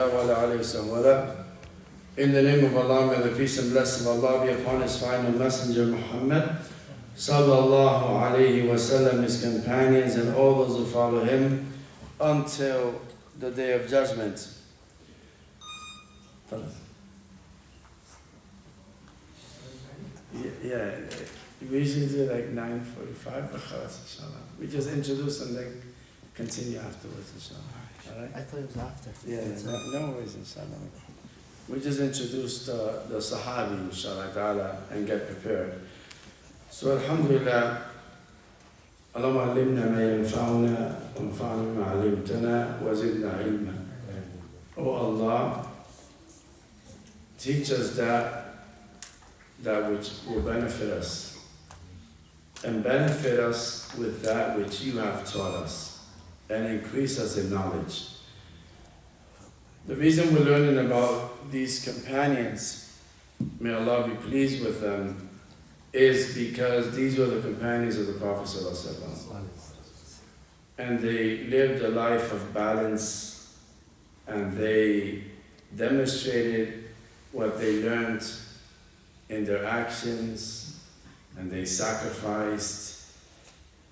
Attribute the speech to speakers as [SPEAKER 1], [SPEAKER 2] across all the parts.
[SPEAKER 1] In the name of Allah, may the peace and blessing of Allah be upon His final messenger Muhammad sallallahu alayhi wasallam, his companions and all those who follow him until the day of judgment. Yeah, we usually do like 9:45, but inshallah. We just introduce and then continue afterwards, inshallah. All right?
[SPEAKER 2] I thought it was after.
[SPEAKER 1] Yeah, no worries, inshallah. We just introduced the Sahabi, inshallah ta'ala, and get prepared. So, alhamdulillah, Allahumma allimna ma yanfa'una, wanfa'na ma 'allamtana, wa zidna ilma. Oh Allah, teach us that which will benefit us, and benefit us with that which you have taught us, and increase us in knowledge. The reason we're learning about these companions, may Allah be pleased with them, is because these were the companions of the Prophet ﷺ. And they lived a life of balance, and they demonstrated what they learned in their actions, and they sacrificed.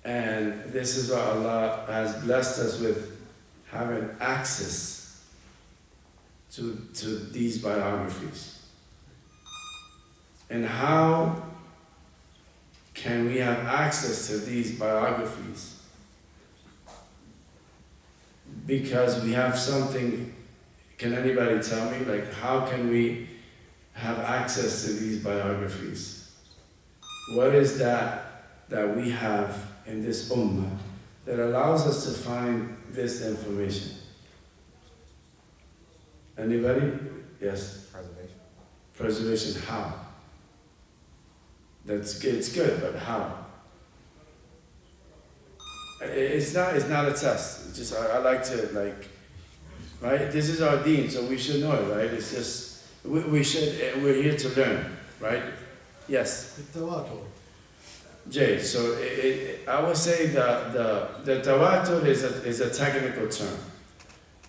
[SPEAKER 1] And this is what Allah has blessed us with, having access to these biographies. And how can we have access to these biographies? Because we have something. Can anybody tell me, like, how can we have access to these biographies? What is that we have in this ummah that allows us to find this information? Anybody? Yes? Preservation, how? It's good, but how? It's not a test. It's just, I like to, right? This is our deen, so we should know it, right? It's just, we're here to learn, right? Yes? Jay, so I would say the tawatur is a technical term,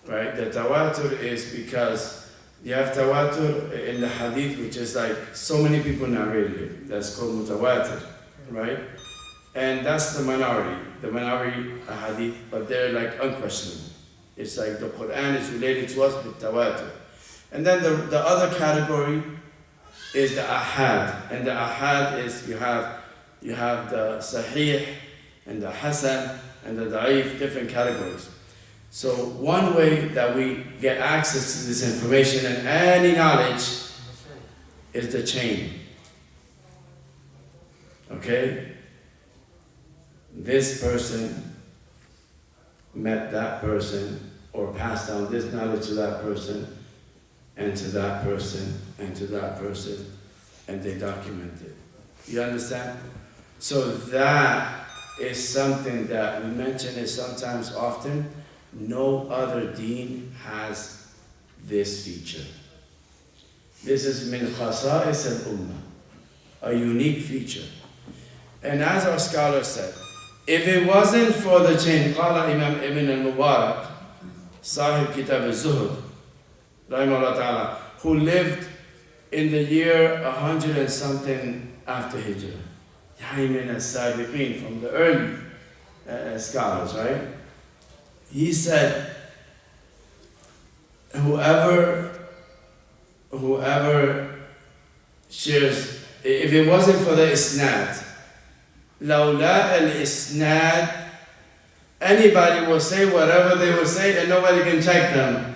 [SPEAKER 1] right? The tawatur is because you have tawatur in the hadith, which is like so many people narrated it. That's called mutawatir, right? And that's the minority hadith, but they're like unquestionable. It's like the Quran is related to us with tawatur. And then the other category is the ahad. And the ahad is you have the sahih and the hasan and the da'if, different categories. So one way that we get access to this information and any knowledge is the chain. Okay? This person met that person, or passed down this knowledge to that person, and to that person, and to that person, and they document it. You understand? So that is something that we mention it sometimes often. No other deen has this feature. This is min khasa'is al-ummah, a unique feature. And as our scholar said, if it wasn't for the chain, qala Imam Ibn al-Mubarak, Sahib Kitab al-Zuhud, rahimahullah ta'ala, who lived in the year 100 and something after Hijrah. Yahim al-Sabiqeen, from the early scholars, right? He said, whoever shares, if it wasn't for the isnad, lawla al-isnad, anybody will say whatever they will say and nobody can check them.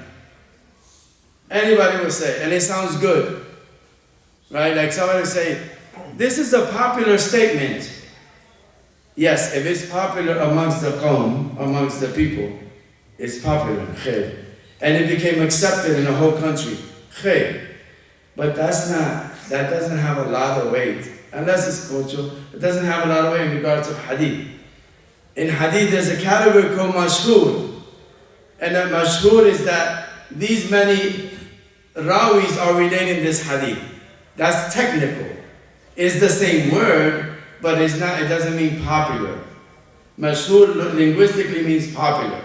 [SPEAKER 1] Anybody will say, and it sounds good, right? Like somebody say, this is a popular statement. Yes, if it's popular amongst the qawm, amongst the people, it's popular, khair. And it became accepted in the whole country, khair. But that doesn't have a lot of weight. Unless it's cultural, it doesn't have a lot of weight in regards to hadith. In hadith, there's a category called mashhur. And that mashhur is that these many rawis are relating this hadith. That's technical. It's the same word, but it doesn't mean popular. Mashhur linguistically means popular.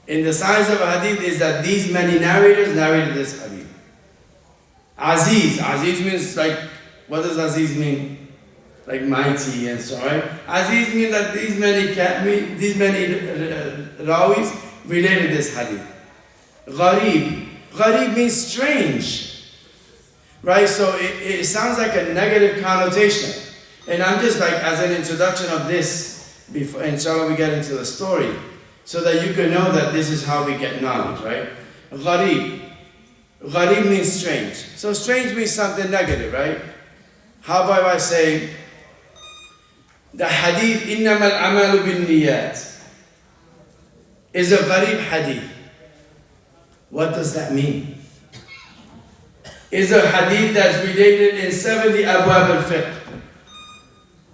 [SPEAKER 1] in the science of hadith is that these many narrators narrated this hadith. Aziz. Aziz means like, what does Aziz mean? Like mighty and so on, right? Aziz means that these many rawis related this hadith. Gharib. Gharib means strange. Right? So it sounds like a negative connotation. And I'm just like, as an introduction of this, before, inshallah we get into the story, so that you can know that this is how we get knowledge, right? Gharib. Gharib means strange. So strange means something negative, right? How about if I say, the hadith, إِنَّمَا الْعَمَالُ بِالنِّيَّاتِ, is a gharib hadith. What does that mean? Is a hadith that's related in 70 abwab al-fiqh.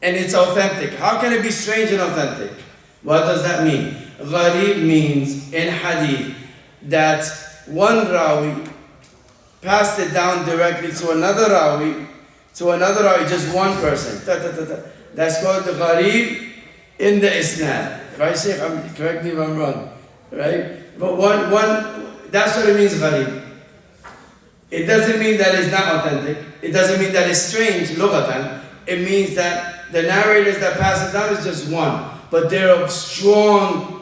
[SPEAKER 1] And it's authentic. How can it be strange and authentic? What does that mean? Gharib means in hadith that one rawi passed it down directly to another rawi, just one person. That's called the gharib in the isnad. Right, Sheikh? Correct me if I'm wrong. Right? But that's what it means, gharib. It doesn't mean that it's not authentic. It doesn't mean that it's strange, lughatan. It means that the narrators that pass it down is just one. But they're of strong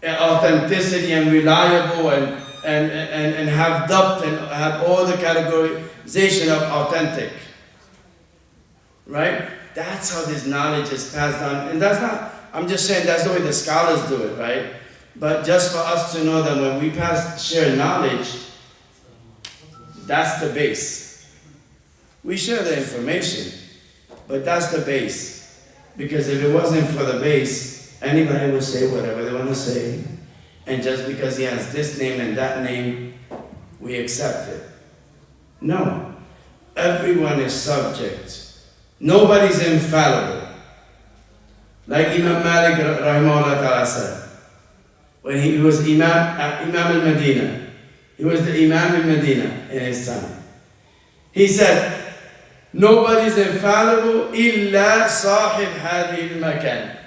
[SPEAKER 1] authenticity and reliable and have dubt and have all the categorization of authentic. Right? That's how this knowledge is passed down. And that's not, I'm just saying that's the way the scholars do it, right? But just for us to know that when we share knowledge, that's the base. We share the information, but that's the base. Because if it wasn't for the base, anybody would say whatever they want to say. And just because he has this name and that name, we accept it. No. Everyone is subject. Nobody's infallible. Like Imam Malik rahimahullah ta'ala said, when he was Imam al-Madinah. He was the Imam al-Madinah in his time. He said, nobody's infallible illa sahib hadhi al-makan.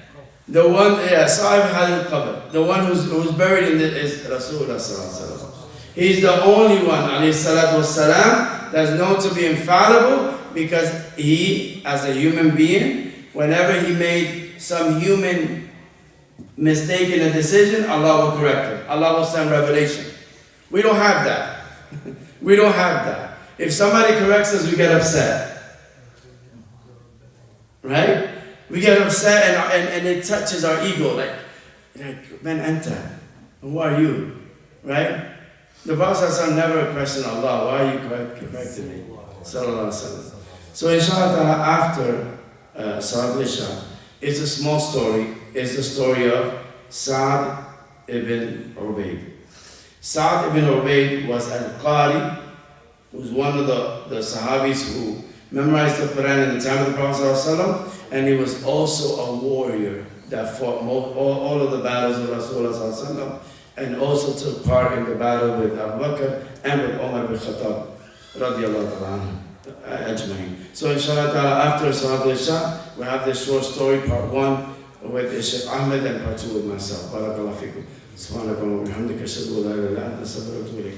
[SPEAKER 1] The one, sahib hadhi al-qabr. The one who's buried in it is Rasulullah sallallahu alaihi wasallam. He's the only one, alayhi salatu wassalam, that's known to be infallible, because he, as a human being, whenever he made some human mistake in a decision, Allah will correct him. Allah will send revelation. We don't have that. We don't have that. If somebody corrects us, we get upset. Right? We get upset and it touches our ego. Like man, enter. Who are you? Right? The Prophet never questioned Allah. Why are you correcting me? Sallallahu Alaihi Wasallam. So inshallah after Salat al-Isha, it's a small story. It's the story of Sa'd ibn Ubayd. Sa'd ibn Ubayd was al-Qari, who was one of the Sahabis who memorized the Quran in the time of the Prophet ﷺ, and he was also a warrior that fought all of the battles of Rasulullah ﷺ, and also took part in the battle with Abu Bakr and with Umar bin Khattab radiyallahu ta'ala ajma'in. So inshallah ta'ala after Salat al-Isha, we have this short story, part 1 with Sheikh Ahmed and part 2 with myself. Barakallahu fikum. Subhanakallah wa bihamdika ashhadu an la ilaha illa anta astaghfiruka wa atubu ilayk.